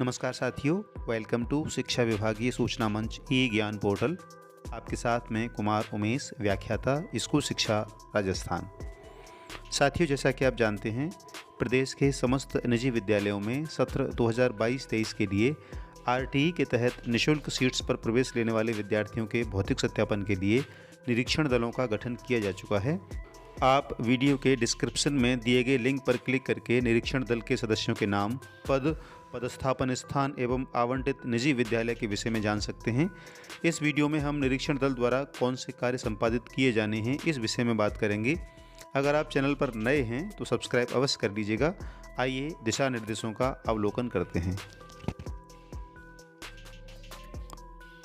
नमस्कार साथियों, welcome to शिक्षा विभागीय सूचना मंच ई ज्ञान पोर्टल। आपके साथ में कुमार उमेश, व्याख्याता, स्कूल शिक्षा राजस्थान। साथियों, जैसा कि आप जानते हैं, प्रदेश के समस्त निजी विद्यालयों में सत्र 2022-23 के लिए आरटीई के तहत निःशुल्क सीट्स पर प्रवेश लेने वाले विद्यार्थियों के भौतिक सत्यापन के लिए निरीक्षण दलों का गठन किया जा चुका है। आप वीडियो के डिस्क्रिप्शन में दिए गए लिंक पर क्लिक करके निरीक्षण दल के सदस्यों के नाम, पद, पदस्थापन स्थान एवं आवंटित निजी विद्यालय के विषय में जान सकते हैं। इस वीडियो में हम निरीक्षण दल द्वारा कौन से कार्य संपादित किए जाने हैं, इस विषय में बात करेंगे। अगर आप चैनल पर नए हैं तो सब्सक्राइब अवश्य कर लीजिएगा। आइए दिशा निर्देशों का अवलोकन करते हैं।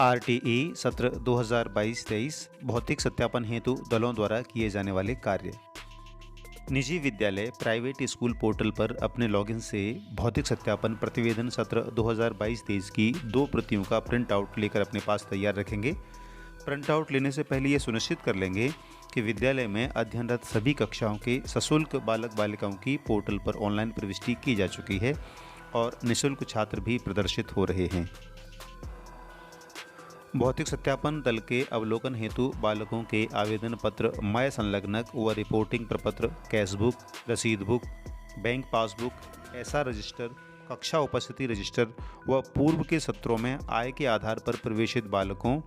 आरटीई सत्र 2022-23 भौतिक सत्यापन हेतु दलों द्वारा किए जाने वाले कार्य। निजी विद्यालय प्राइवेट स्कूल पोर्टल पर अपने लॉगिन से भौतिक सत्यापन प्रतिवेदन सत्र 2022-23 की 2 प्रतियों का प्रिंट आउट लेकर अपने पास तैयार रखेंगे। प्रिंट आउट लेने से पहले ये सुनिश्चित कर लेंगे कि विद्यालय में अध्ययनरत सभी कक्षाओं के सशुल्क बालक बालिकाओं की पोर्टल पर ऑनलाइन प्रविष्टि की जा चुकी है और निःशुल्क छात्र भी प्रदर्शित हो रहे हैं। भौतिक सत्यापन दल के अवलोकन हेतु बालकों के आवेदन पत्र, मय संलग्नक व रिपोर्टिंग प्रपत्र, कैशबुक, रसीद book, bank passbook, SR register, कक्षा उपस्थिति रजिस्टर व पूर्व के सत्रों में आय के आधार पर प्रवेशित बालकों,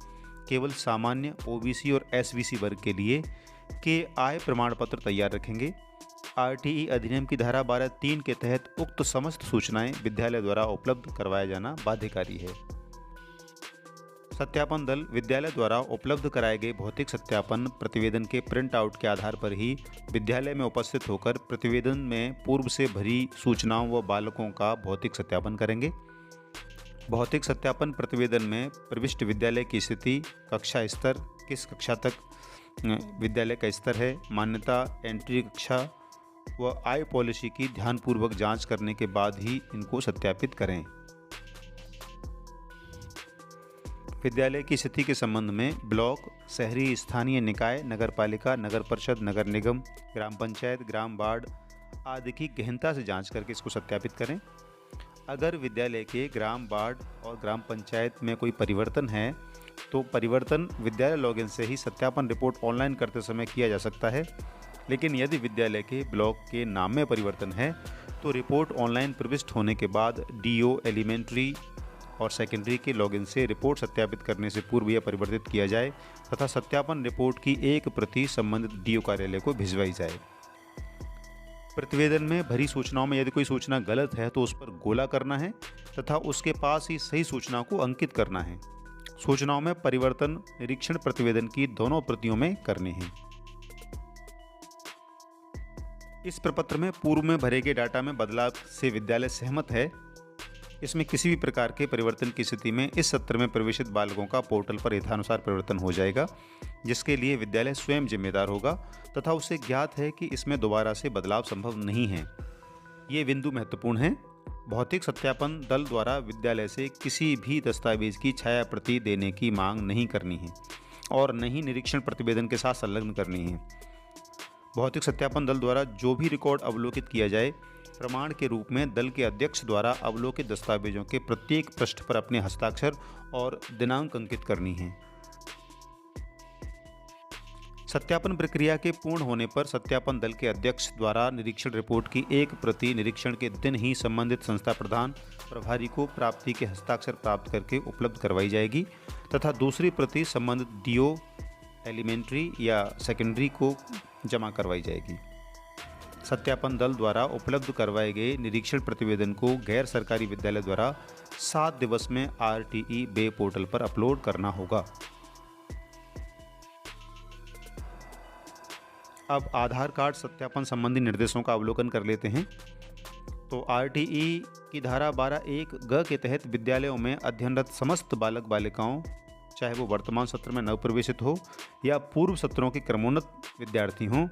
केवल सामान्य ओबीसी और एसबीसी वर्ग के लिए के आय प्रमाण पत्र तैयार रखेंगे। आरटीई अधिनियम की धारा 12(3) के तहत उक्त समस्त सूचनाएं विद्यालय द्वारा उपलब्ध करवाया जाना बाध्यकारी है। सत्यापन दल विद्यालय द्वारा उपलब्ध कराए गए भौतिक सत्यापन प्रतिवेदन के प्रिंट आउट के आधार पर ही विद्यालय में उपस्थित होकर प्रतिवेदन में पूर्व से भरी सूचनाओं व बालकों का भौतिक सत्यापन करेंगे। भौतिक सत्यापन प्रतिवेदन में प्रविष्ट विद्यालय की स्थिति, कक्षा स्तर, किस कक्षा तक विद्यालय का स्तर है, मान्यता, एंट्री कक्षा व आय पॉलिसी की ध्यानपूर्वक जांच करने के बाद ही इनको सत्यापित करें। विद्यालय की स्थिति के संबंध में ब्लॉक, शहरी स्थानीय निकाय, नगर पालिका, नगर परिषद, नगर निगम, ग्राम पंचायत, ग्राम वार्ड आदि की गहनता से जांच करके इसको सत्यापित करें। अगर विद्यालय के ग्राम वार्ड और ग्राम पंचायत में कोई परिवर्तन है तो परिवर्तन विद्यालय लॉगिन से ही सत्यापन रिपोर्ट ऑनलाइन करते समय किया जा सकता है। लेकिन यदि विद्यालय के ब्लॉक के नाम में परिवर्तन है तो रिपोर्ट ऑनलाइन प्रविष्ट होने के बाद डीओ एलिमेंट्री और सेकेंडरी के लॉगिन से रिपोर्ट सत्यापित करने से पूर्व यह परिवर्तित किया जाए तथा सत्यापन रिपोर्ट की एक प्रति संबंधित डीओ कार्यालय को भिजवाई जाए। प्रतिवेदन में भरी सूचनाओं में यदि कोई सूचना गलत है तो उस पर गोला करना है तथा उसके पास ही सही सूचना को अंकित करना है। सूचनाओं में परिवर्तन निरीक्षण प्रतिवेदन की दोनों प्रतियों में करने हैं। इस प्रपत्र में पूर्व में भरे गए डाटा में बदलाव से विद्यालय सहमत है। इसमें किसी भी प्रकार के परिवर्तन की स्थिति में इस सत्र में प्रवेशित बालकों का पोर्टल पर यथानुसार परिवर्तन हो जाएगा, जिसके लिए विद्यालय स्वयं जिम्मेदार होगा तथा उसे ज्ञात है कि इसमें दोबारा से बदलाव संभव नहीं है। ये बिंदु महत्वपूर्ण है। भौतिक सत्यापन दल द्वारा विद्यालय से किसी भी दस्तावेज की छाया प्रति देने की मांग नहीं करनी है और न ही निरीक्षण प्रतिवेदन के साथ संलग्न करनी है। भौतिक सत्यापन दल द्वारा जो भी रिकॉर्ड अवलोकित किया जाए, प्रमाण के रूप में दल के अध्यक्ष द्वारा अवलोकित दस्तावेजों के प्रत्येक पृष्ठ पर अपने हस्ताक्षर और दिनांक अंकित करनी है। सत्यापन प्रक्रिया के पूर्ण होने पर सत्यापन दल के अध्यक्ष द्वारा निरीक्षण रिपोर्ट की एक प्रति निरीक्षण के दिन ही संबंधित संस्था प्रधान प्रभारी को प्राप्ति के हस्ताक्षर प्राप्त करके उपलब्ध करवाई जाएगी तथा दूसरी प्रति संबंधित डीओ एलिमेंट्री या सेकेंडरी को जमा करवाई जाएगी। सत्यापन दल द्वारा उपलब्ध करवाए गए निरीक्षण प्रतिवेदन को गैर सरकारी विद्यालय द्वारा 7 दिवस में आरटीई बे पोर्टल पर अपलोड करना होगा। अब आधार कार्ड सत्यापन संबंधी निर्देशों का अवलोकन कर लेते हैं। तो आरटीई की धारा 12(1) ग के तहत विद्यालयों में अध्ययनरत समस्त बालक बालिकाओं, चाहे वो वर्तमान सत्र में नवप्रवेशित हो या पूर्व सत्रों के क्रमोन्नत विद्यार्थी हों,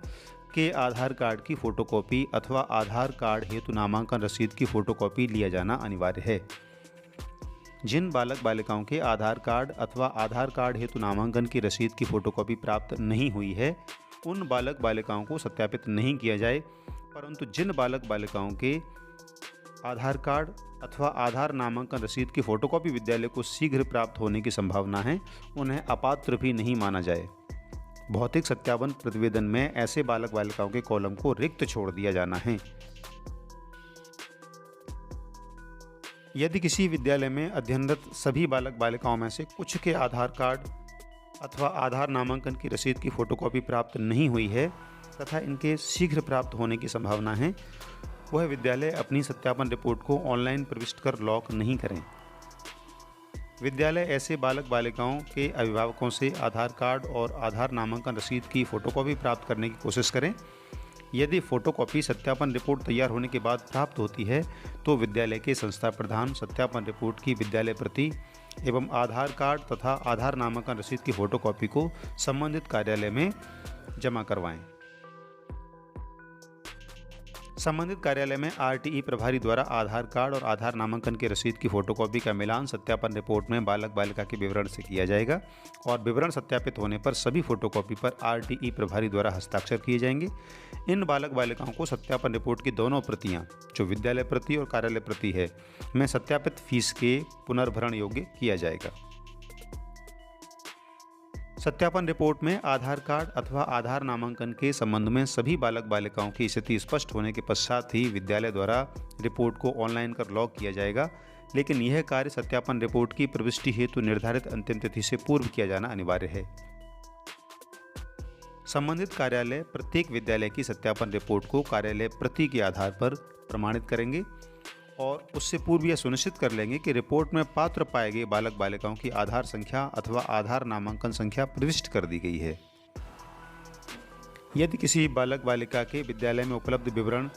के आधार कार्ड की फोटोकॉपी अथवा आधार कार्ड हेतु नामांकन रसीद की फोटोकॉपी लिया जाना अनिवार्य है। जिन बालक बालिकाओं के आधार कार्ड अथवा आधार कार्ड हेतु नामांकन की रसीद की फोटोकॉपी प्राप्त नहीं हुई है, उन बालक बालिकाओं को सत्यापित नहीं किया जाए, परंतु जिन बालक बालिकाओं के आधार कार्ड अथवा आधार नामांकन रसीद की फोटोकॉपी विद्यालय को शीघ्र प्राप्त होने की संभावना है, उन्हें अपात्र भी नहीं माना जाए। भौतिक सत्यापन प्रतिवेदन में ऐसे बालक बालिकाओं के कॉलम को रिक्त छोड़ दिया जाना है। यदि किसी विद्यालय में अध्ययनरत सभी बालक बालिकाओं में से कुछ के आधार कार्ड अथवा आधार नामांकन की रसीद की फोटोकॉपी प्राप्त नहीं हुई है तथा इनके शीघ्र प्राप्त होने की संभावना है, वह विद्यालय अपनी सत्यापन रिपोर्ट को ऑनलाइन प्रविष्ट कर लॉक नहीं करें। विद्यालय ऐसे बालक बालिकाओं के अभिभावकों से आधार कार्ड और आधार नामांकन रसीद की फोटोकॉपी प्राप्त करने की कोशिश करें। यदि फोटोकॉपी सत्यापन रिपोर्ट तैयार होने के बाद प्राप्त होती है तो विद्यालय के संस्था प्रधान सत्यापन रिपोर्ट की विद्यालय प्रति एवं आधार कार्ड तथा आधार नामांकन रसीद की फोटोकॉपी को संबंधित कार्यालय में जमा करवाएं। संबंधित कार्यालय में आरटीई प्रभारी द्वारा आधार कार्ड और आधार नामांकन की रसीद की फोटोकॉपी का मिलान सत्यापन रिपोर्ट में बालक बालिका के विवरण से किया जाएगा और विवरण सत्यापित होने पर सभी फोटोकॉपी पर आरटीई प्रभारी द्वारा हस्ताक्षर किए जाएंगे। इन बालक बालिकाओं को सत्यापन रिपोर्ट की दोनों प्रतियां, जो विद्यालय प्रति और कार्यालय प्रति है, में सत्यापित फीस के पुनर्भरण योग्य किया जाएगा। सत्यापन रिपोर्ट में आधार कार्ड अथवा आधार नामांकन के संबंध में सभी बालक बालिकाओं की स्थिति स्पष्ट होने के पश्चात ही विद्यालय द्वारा रिपोर्ट को ऑनलाइन कर लॉक किया जाएगा, लेकिन यह कार्य सत्यापन रिपोर्ट की प्रविष्टि हेतु निर्धारित अंतिम तिथि से पूर्व किया जाना अनिवार्य है। संबंधित कार्यालय प्रत्येक विद्यालय की सत्यापन रिपोर्ट को कार्यालय प्रति के आधार पर प्रमाणित करेंगे और उससे पूर्व यह सुनिश्चित कर लेंगे कि रिपोर्ट में पात्र पाए गए बालक बालिकाओं की आधार संख्या अथवा आधार नामांकन संख्या प्रविष्ट कर दी गई है। यदि किसी बालक बालिका के विद्यालय में उपलब्ध विवरण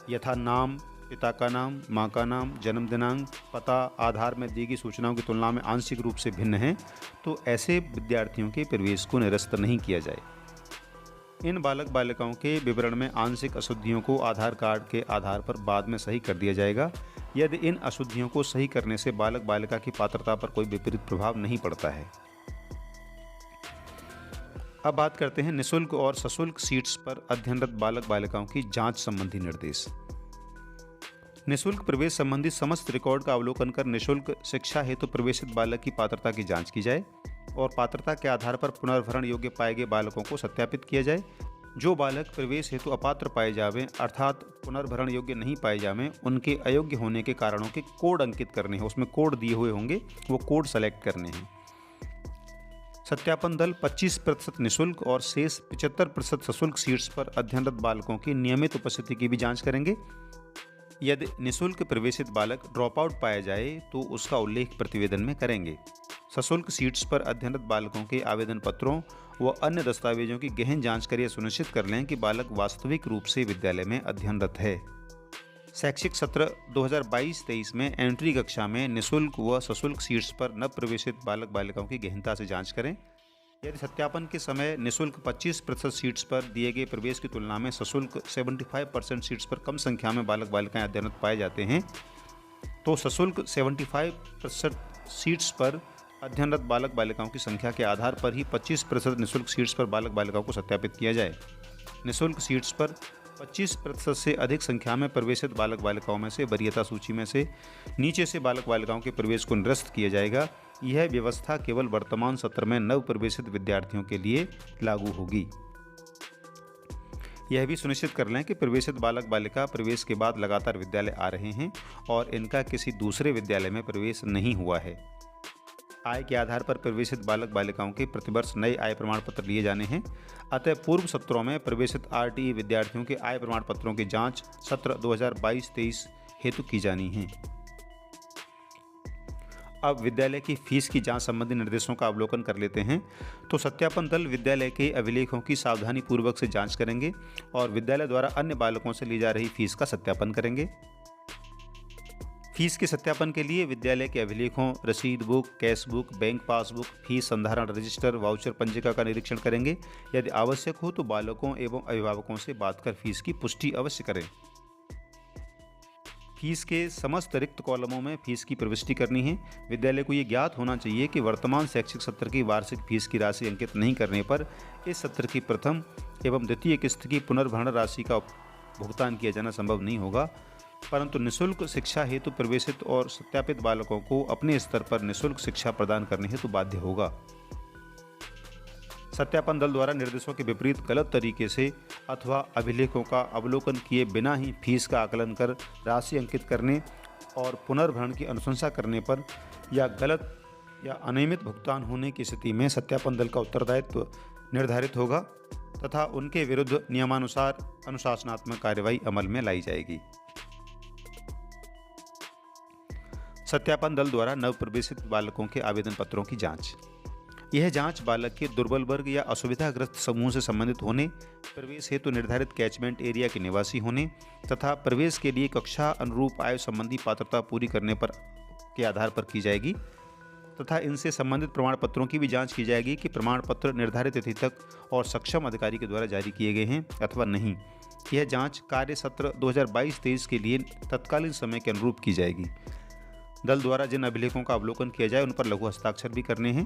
यथा नाम, पिता का नाम, माँ का नाम, जन्म दिनांक, पता आधार में दी गई सूचनाओं की तुलना में आंशिक रूप से भिन्न हैं, तो ऐसे विद्यार्थियों के प्रवेश को निरस्त नहीं किया जाए। इन बालक बालिकाओं के विवरण में आंशिक अशुद्धियों को आधार कार्ड के आधार पर बाद में सही कर दिया जाएगा, यदि इन अशुद्धियों को सही करने से बालक बालिका की पात्रता पर कोई विपरीत प्रभाव नहीं पड़ता है। अब बात करते हैं निःशुल्क और सशुल्क सीट्स पर अध्ययनरत बालक बालिकाओं की जांच संबंधी निर्देश। निःशुल्क प्रवेश संबंधी समस्त रिकॉर्ड का अवलोकन कर निःशुल्क शिक्षा हेतु प्रवेशित बालक की पात्रता की जांच की जाए और पात्रता के आधार पर पुनर्भरण योग्य पाए गए बालकों को सत्यापित किया जाए। जो बालक प्रवेश हेतु अपात्र पाए जावें अर्थात पुनर्भरण योग्य नहीं पाए जावें, उनके अयोग्य होने के कारणों के कोड अंकित करने हैं, उसमें कोड दिए हुए होंगे, वो कोड सेलेक्ट करने हैं। सत्यापन दल 25% निःशुल्क और शेष 75% सशुल्क सीट्स पर अध्ययनरत बालकों की नियमित उपस्थिति की भी जांच करेंगे। यदि निःशुल्क प्रवेशित बालक ड्रॉप आउट पाया जाए तो उसका उल्लेख प्रतिवेदन में करेंगे। सशुल्क सीट्स पर अध्ययनरत बालकों के आवेदन पत्रों व अन्य दस्तावेजों की गहन जांच कर यह सुनिश्चित कर लें कि बालक वास्तविक रूप से विद्यालय में अध्ययनरत है। शैक्षिक सत्र 2022-23 में एंट्री कक्षा में निःशुल्क व सशुल्क सीट्स पर नव प्रवेशित बालक बालिकाओं की गहनता से जांच करें। यदि सत्यापन के समय निःशुल्क 25% सीट्स पर दिए गए प्रवेश की तुलना में सशुल्क 75% सीट्स पर कम संख्या में बालक बालिकाएं अध्ययनरत पाए जाते हैं, तो सशुल्क 75% सीट्स पर अध्ययनरत बालक बालिकाओं की संख्या के आधार पर ही 25% निःशुल्क सीट्स पर बालक बालिकाओं को सत्यापित किया जाए। निःशुल्क सीट्स पर 25% से अधिक संख्या में प्रवेशित बालक बालिकाओं में से वरीयता सूची में से नीचे से बालक बालिकाओं के प्रवेश को निरस्त किया जाएगा। यह व्यवस्था केवल वर्तमान सत्र में नव प्रवेशित विद्यार्थियों के लिए लागू होगी। यह भी सुनिश्चित कर लें कि प्रवेशित बालक बालिका प्रवेश के बाद लगातार विद्यालय आ रहे हैं और इनका किसी दूसरे विद्यालय में प्रवेश नहीं हुआ है। आय के आधार पर प्रवेशित बालक बालिकाओं के प्रतिवर्ष नए आय प्रमाण पत्र लिए जाने हैं। अतः पूर्व सत्रों में प्रवेशित आरटीई विद्यार्थियों के आय प्रमाण पत्रों की जांच सत्र 2022-23 हेतु की जानी है। अब विद्यालय की फीस की जांच संबंधी निर्देशों का अवलोकन कर लेते हैं। तो सत्यापन दल विद्यालय के अभिलेखों की सावधानी पूर्वक से जांच करेंगे और विद्यालय द्वारा अन्य बालकों से ली जा रही फीस का सत्यापन करेंगे। फीस के सत्यापन के लिए विद्यालय के अभिलेखों, रसीद book, cash book, bank passbook, fees संधारण रजिस्टर, वाउचर पंजिका का निरीक्षण करेंगे। यदि आवश्यक हो तो बालकों एवं अभिभावकों से बात कर फीस की पुष्टि अवश्य करें। फीस के समस्त रिक्त कॉलमों में फीस की प्रविष्टि करनी है। विद्यालय को ये ज्ञात होना चाहिए कि वर्तमान शैक्षिक सत्र की वार्षिक फीस की राशि अंकित नहीं करने पर इस सत्र की प्रथम एवं द्वितीय किस्त की पुनर्भरण राशि का भुगतान किया जाना संभव नहीं होगा। परंतु निःशुल्क शिक्षा हेतु प्रवेशित और सत्यापित बालकों को अपने स्तर पर निःशुल्क शिक्षा प्रदान करने हेतु बाध्य होगा। सत्यापन दल द्वारा निर्देशों के विपरीत गलत तरीके से अथवा अभिलेखों का अवलोकन किए बिना ही फीस का आकलन कर राशि अंकित करने और पुनर्भरण की अनुशंसा करने पर या गलत या अनियमित भुगतान होने की स्थिति में सत्यापन दल का उत्तरदायित्व निर्धारित होगा तथा उनके विरुद्ध नियमानुसार अनुशासनात्मक कार्रवाई अमल में लाई जाएगी। सत्यापन दल द्वारा नवप्रवेशित बालकों के आवेदन पत्रों की जांच। यह जांच बालक के दुर्बल वर्ग या असुविधाग्रस्त समूह से संबंधित होने, प्रवेश हेतु निर्धारित कैचमेंट एरिया के निवासी होने तथा प्रवेश के लिए कक्षा अनुरूप आयु संबंधी पात्रता पूरी करने पर के आधार पर की जाएगी तथा इनसे संबंधित प्रमाण पत्रों की भी जांच की जाएगी कि प्रमाण पत्र निर्धारित तिथि तक और सक्षम अधिकारी के द्वारा जारी किए गए हैं अथवा नहीं। यह जांच कार्य सत्र 2022-23 के लिए तत्कालीन समय के अनुरूप की जाएगी। दल द्वारा जिन अभिलेखों का अवलोकन किया जाए उन पर लघु हस्ताक्षर भी करने हैं।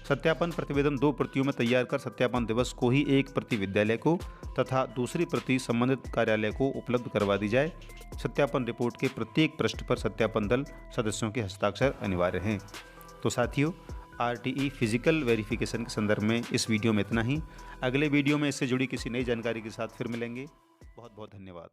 सत्यापन प्रतिवेदन 2 प्रतियों में तैयार कर सत्यापन दिवस को ही एक प्रति विद्यालय को तथा दूसरी प्रति संबंधित कार्यालय को उपलब्ध करवा दी जाए। सत्यापन रिपोर्ट के प्रत्येक पृष्ठ पर सत्यापन दल सदस्यों के हस्ताक्षर अनिवार्य हैं। तो साथियों, RTE फिजिकल वेरिफिकेशन के संदर्भ में इस वीडियो में इतना ही। अगले वीडियो में इससे जुड़ी किसी नई जानकारी के साथ फिर मिलेंगे। बहुत बहुत धन्यवाद।